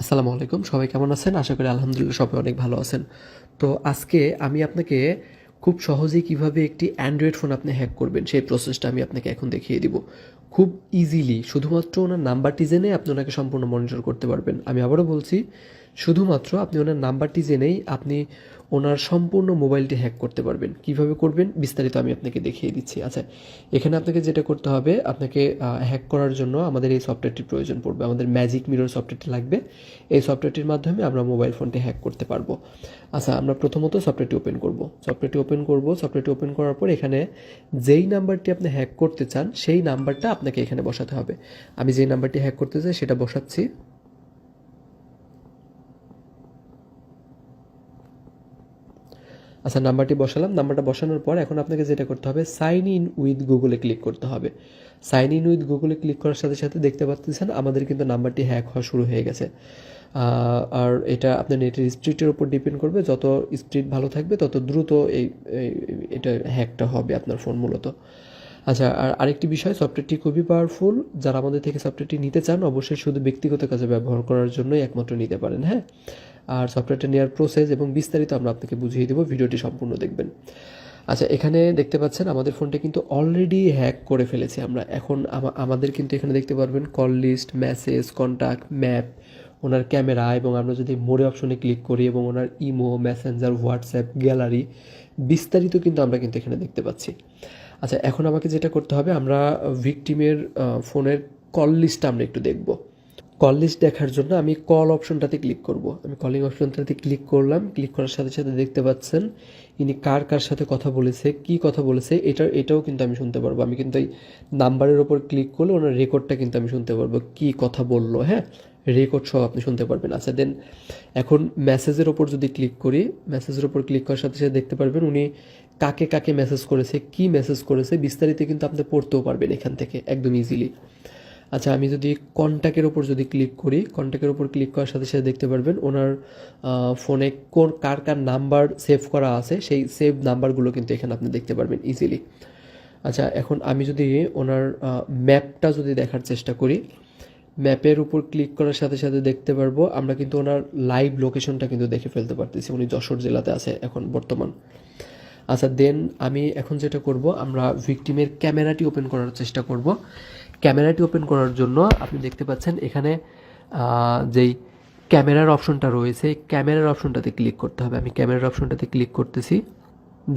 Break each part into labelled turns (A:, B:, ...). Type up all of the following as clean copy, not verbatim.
A: আসসালামু আলাইকুম। সবাই কেমন আছেন? আশা করি আলহামদুলিল্লাহ সবাই অনেক ভালো আছেন। তো আজকে আমি আপনাকে খুব সহজেই কিভাবে একটি অ্যান্ড্রয়েড ফোন আপনি হ্যাক করবেন সেই প্রসেসটা আমি আপনাকে এখন দেখিয়ে দিব। খুব ইজিলি শুধুমাত্র ওনার নাম্বারটি জেনে আপনি ওনাকে সম্পূর্ণ মনিটর করতে পারবেন। আমি আবারও বলছি, শুধুমাত্র আপনি ওনার নাম্বারটি জেনেই আপনি ওনার সম্পূর্ণ মোবাইলটি হ্যাক করতে পারবেন। কিভাবে করবেন বিস্তারিত আমি আপনাকে দেখিয়ে দিচ্ছি। আচ্ছা, এখানে আপনাকে যেটা করতে হবে, আপনাকে হ্যাক করার জন্য আমাদের এই সফটওয়্যারটির প্রয়োজন পড়বে। আমাদের ম্যাজিক মিরর সফটওয়্যারটি লাগবে। এই সফটওয়্যারটির মাধ্যমে আমরা মোবাইল ফোনটি হ্যাক করতে পারবো। আচ্ছা, আমরা প্রথমত সফটওয়্যারটি ওপেন করব। করার পর এখানে যেই নাম্বারটি আপনি হ্যাক করতে চান সেই নাম্বারটা আপনাকে এখানে বসাতে হবে। আমি যেই নাম্বারটি হ্যাক করতে চাই সেটা বসাচ্ছি। আচ্ছা, নাম্বারটি বসালাম। নাম্বারটা বসানোর পর এখন আপনাকে যেটা করতে হবে, সাইন ইন উইথ গুগলে ক্লিক করতে হবে। সাইন ইন উইথ গুগলে ক্লিক করার সাথে সাথে দেখতে পাচ্ছেন আমাদের কিন্তু নাম্বারটি হ্যাক হওয়া শুরু হয়ে গেছে। আর এটা আপনার নেটের স্পিডের উপর ডিপেন্ড করবে। যত স্পিড ভালো থাকবে তত দ্রুত এটা হ্যাকটা হবে আপনার ফোন মূলত। আচ্ছা, আর আরেকটি বিষয়, সফটওয়্যারটি খুবই পাওয়ারফুল। যারা আমাদের থেকে সফটওয়্যারটি নিতে চান অবশ্যই শুধু ব্যক্তিগত কাজে ব্যবহার করার জন্যই একমাত্র নিতে পারেন, হ্যাঁ। আর সফটওয়্যারটা নেওয়ার প্রসেস এবং বিস্তারিত আমরা আপনাকে বুঝিয়ে দেবো, ভিডিওটি সম্পূর্ণ দেখবেন। আচ্ছা, এখানে দেখতে পাচ্ছেন আমাদের ফোনটা কিন্তু অলরেডি হ্যাক করে ফেলেছি আমরা। এখন আমাদের কিন্তু এখানে দেখতে পারবেন call list, message, contact, map, ওনার ক্যামেরা, এবং আমরা যদি মোরে অপশনে ক্লিক করি এবং ওনার ইমো, মেসেঞ্জার, হোয়াটসঅ্যাপ, গ্যালারি বিস্তারিত কিন্তু আমরা কিন্তু এখানে দেখতে পাচ্ছি। আচ্ছা, এখন আমাকে যেটা করতে হবে, আমরা ভিকটিমের ফোনের কল লিস্টটা আমরা একটু দেখব। কল লিস্ট দেখার জন্য আমি কল অপশনটাতে ক্লিক করব। আমি কলিং অপশনটাতে ক্লিক করলাম। ক্লিক করার সাথে সাথে দেখতে পাচ্ছেন ইনি কার কার সাথে কথা বলেছে, কি কথা বলেছে, এটাও কিন্তু আমি শুনতে পারবো। আমি কিন্তু এই নাম্বারের ওপর ক্লিক করলে ওনার রেকর্ডটা কিন্তু আমি শুনতে পারবো, কি কথা বললো, হ্যাঁ, রেকর্ড সহ আপনি শুনতে পারবেন। আচ্ছা, দেন এখন মেসেজের ওপর যদি ক্লিক করি, মেসেজের ওপর ক্লিক করার সাথে সাথে দেখতে পারবেন উনি কাকে কাকে মেসেজ করেছে, কি মেসেজ করেছে বিস্তারিত কিন্তু আপনি পড়তেও পারবেন এখান থেকে একদম ইজিলি। আচ্ছা, আমি যদি কন্ট্যাক্টের ওপর যদি ক্লিক করি, কন্ট্যাক্টের ওপর ক্লিক করার সাথে সাথে দেখতে পারবেন ওনার ফোনে কার কার নাম্বার সেভ করা আছে সেই সেভ নাম্বারগুলো কিন্তু এখানে আপনি দেখতে পারবেন ইজিলি। আচ্ছা, এখন আমি যদি ওনার ম্যাপটা যদি দেখার চেষ্টা করি, ম্যাপের উপর ক্লিক করার সাথে সাথে দেখতে পারবো আমরা কিন্তু ওনার লাইভ লোকেশনটা কিন্তু দেখে ফেলতে পারতেছি। উনি যশোর জেলাতে আছে এখন বর্তমান। আচ্ছা, দেন আমি এখন যেটা করব, আমরা ভিকটিমের ক্যামেরাটি ওপেন করার চেষ্টা করব। ক্যামেরাটি ওপেন করার জন্য আপনি দেখতে পাচ্ছেন এখানে যেই ক্যামেরার অপশনটা রয়েছে, ক্যামেরার অপশনটাতে ক্লিক করতে হবে। আমি ক্যামেরার অপশনটাতে ক্লিক করতেছি।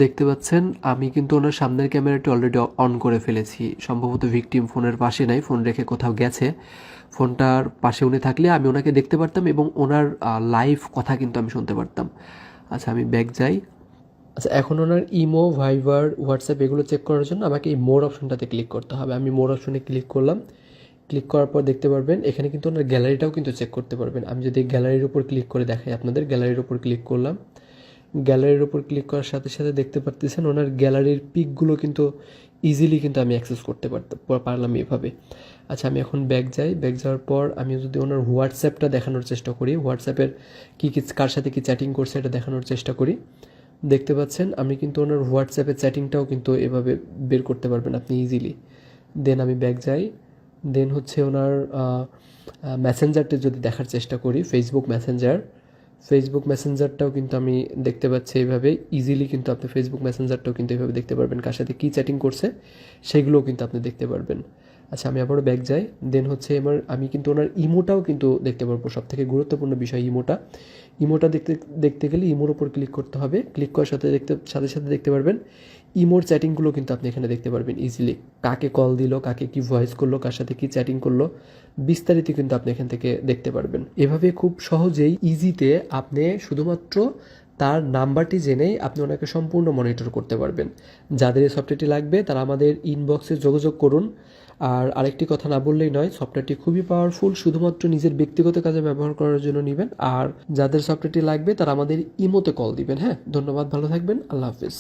A: দেখতে পাচ্ছেন আমি কিন্তু ওনার সামনের ক্যামেরাটি অলরেডি অন করে ফেলেছি। সম্ভবত ভিকটিম ফোনের পাশে নাই, ফোন রেখে কোথাও গেছে। ফোনটার পাশে উনি থাকলে আমি ওনাকে দেখতে পারতাম এবং ওনার লাইভ কথা কিন্তু আমি শুনতে পারতাম। আচ্ছা, আমি ব্যাক যাই। আচ্ছা, এখন ওনার ইমো, ভাইবার, হোয়াটসঅ্যাপ এগুলো চেক করার জন্য আমাকে এই মোর অপশনটাতে ক্লিক করতে হবে। আমি মোর অপশনে ক্লিক করলাম। ক্লিক করার পর দেখতে পারবেন এখানে কিন্তু ওনার গ্যালারিটাও কিন্তু চেক করতে পারবেন। আমি যদি গ্যালারির উপর ক্লিক করে দেখাই আপনাদের, গ্যালারির উপর ক্লিক করলাম। গ্যালারির উপর ক্লিক করার সাথে সাথে দেখতে পারতেছেন ওনার গ্যালারির পিকগুলো কিন্তু ইজিলি কিন্তু আমি অ্যাক্সেস করতে পারলাম এভাবে। আচ্ছা, আমি এখন ব্যাক যাই। ব্যাক যাওয়ার পর আমি যদি ওনার হোয়াটসঅ্যাপটা দেখানোর চেষ্টা করি, হোয়াটসঅ্যাপের কী কী কার সাথে কী চ্যাটিং করছে এটা দেখানোর চেষ্টা করি। দেখতে পাচ্ছেন আমি কিন্তু ওনার হোয়াটসঅ্যাপের চ্যাটিংটাও কিন্তু এভাবে বের করতে পারবেন আপনি ইজিলি। দেন আমি ব্যাক যাই। দেন হচ্ছে ওনার মেসেঞ্জারটা যদি দেখার চেষ্টা করি, ফেসবুক মেসেঞ্জারটাও কিন্তু আমি দেখতে পাচ্ছি এইভাবে ইজিলি। কিন্তু আপনি ফেসবুক মেসেঞ্জারটাও কিন্তু এইভাবে দেখতে পারবেন, কার সাথে কী চ্যাটিং করছে সেগুলোও কিন্তু আপনি দেখতে পারবেন। আচ্ছা, আমি আবারও ব্যাক যাই। দেন হচ্ছে আমি কিন্তু ওনার ইমোটাও কিন্তু দেখতে পারবো। সবথেকে গুরুত্বপূর্ণ বিষয় ইমোটা দেখতে গেলে ইমোর উপর ক্লিক করতে হবে। ক্লিক করার সাথে সাথে দেখতে পারবেন ইমোর চ্যাটিংগুলো কিন্তু আপনি এখানে দেখতে পারবেন ইজিলি। কাকে কল দিল, কাকে কি ভয়েস করলো, কার সাথে কি চ্যাটিং করলো বিস্তারিত কিন্তু আপনি এখান থেকে দেখতে পারবেন। এভাবে খুব সহজেই ইজিতে আপনি শুধুমাত্র তার নাম্বারটি জেনেই আপনি ওনাকে সম্পূর্ণ মনিটর করতে পারবেন। যাদের এই সফটওয়্যারটি লাগবে তারা আমাদের ইনবক্সে যোগাযোগ করুন। আর আরেকটি কথা না বললেই নয়, সফটওয়্যারটি খুবই পাওয়ারফুল, শুধুমাত্র নিজের ব্যক্তিগত কাজে ব্যবহার করার জন্য নেবেন। আর যাদের সফটওয়্যারটি লাগবে তারা আমাদের ইমোতে কল দিবেন, হ্যাঁ। ধন্যবাদ, ভালো থাকবেন, আল্লাহ হাফিজ।